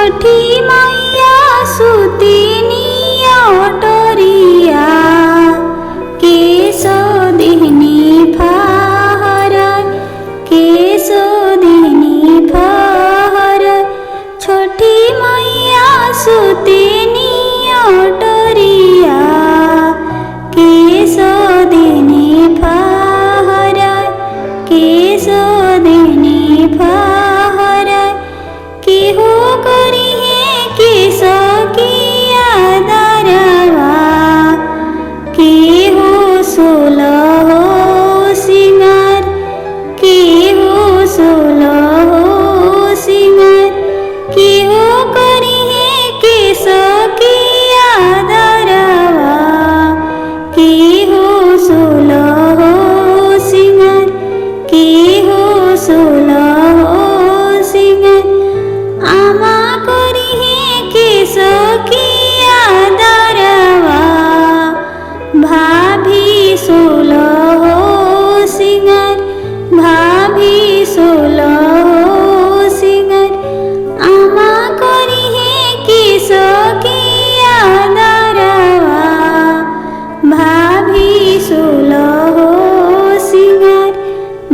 छठी मैया सुतीनी ओटरिया केसो दिहनी फहर केसो दिहनी फहर छठी मैया सुतीनी ओटरिया केसो दिहनी फहर केसो दिहनी फहर केहू करी है केसो किया दरवा केहू सोलह सिंगार केहू सोलह सिंगार केहू करी है केसो किया दरवा केहू सोलह सिंगार केहू सोलह सिंगार आमा करी है केसो किया दरवा भाभी सोलह सिंगार भाभी सोलह सिंगार आमा करी है केसो किया दरवा भाभी सोलह सिंगार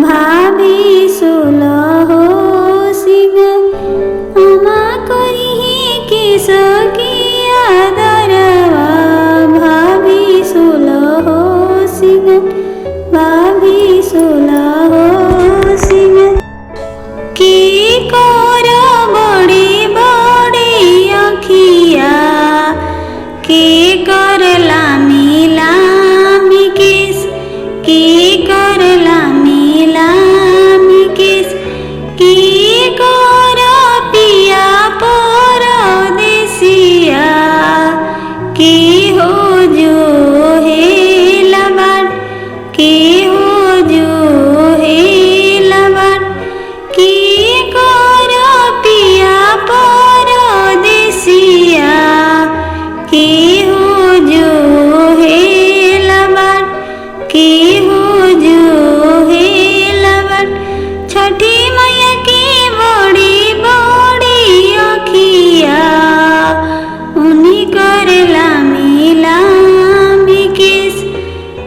भाभी सोलह सिंगार आमा करी है केसो किया दरवा भाभी सोलह सिंगार भाभी सोलह सिंगार की कर बड़े बड़े अखिया के कर लामी लामी केस के कर लामी लामी केस के कर पिया परदेसिया के हो जो है लबाट के हो जो है लबाट के कर पिया परदेसिया के हो जो है लबाट के हो जो है लबाट छठी मैया की बड़ी बड़ी अखिया उन्हीं कर लामी लामी केस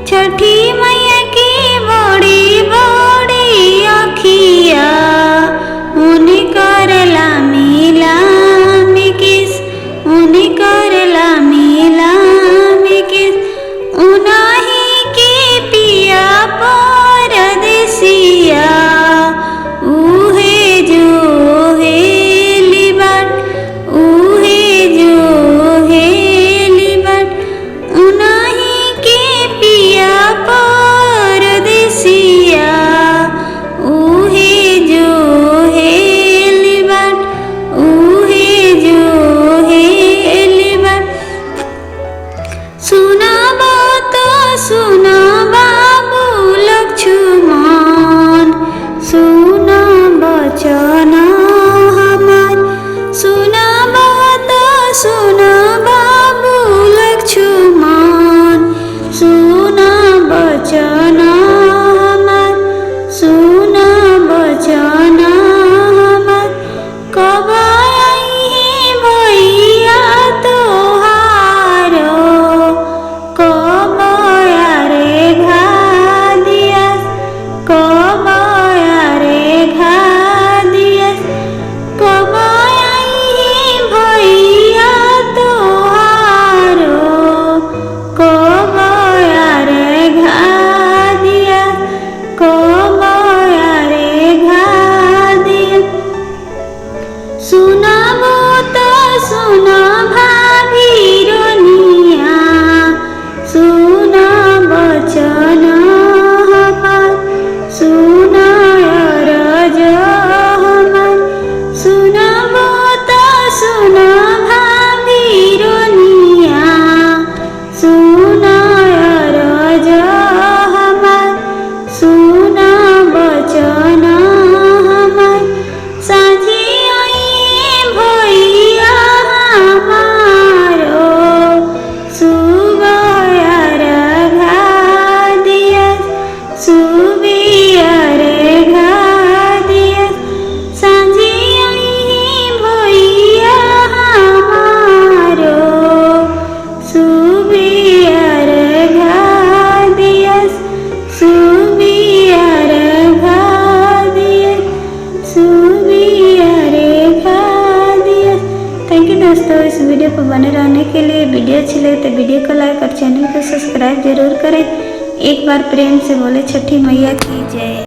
छठी मैया की बड़ी बड़ी अखिया उन्हीं कर लामी लामी केस उन्हीं कर लामी लामी केस उन्हीं के पिया परदेसिया उहे जो है लिबाट उहे जो है लिबाट उन्हीं के पिया परदेसिया उहे जो है लिबाट उहे जो है लिबाट सुनाबो तो सुना बाबू लक्ष्मण सुना बचन हमार सुनाबो तो सुना बाबू लक्ष्मण सुना बचन हमार सुना बचन हमार कब आई है भैया तोहार कब यारे घा दिया कब यारे घा दिया कब आई है भैया तोहार कब यारे घा दिया कब यारे घा दिया सुनाबो तो सुना भाभी रोनिया सुना बचन हमार सुना अरज हमार सुनाबो तो सुना भाभी रोनिया सुना अरज हमार सुना बचन हमार साझी आई भैया वीडियो पर बने रहने के लिए। वीडियो अच्छी लगे तो वीडियो को लाइक और चैनल को सब्सक्राइब जरूर करें। एक बार प्रेम से बोले छठी मैया की जय।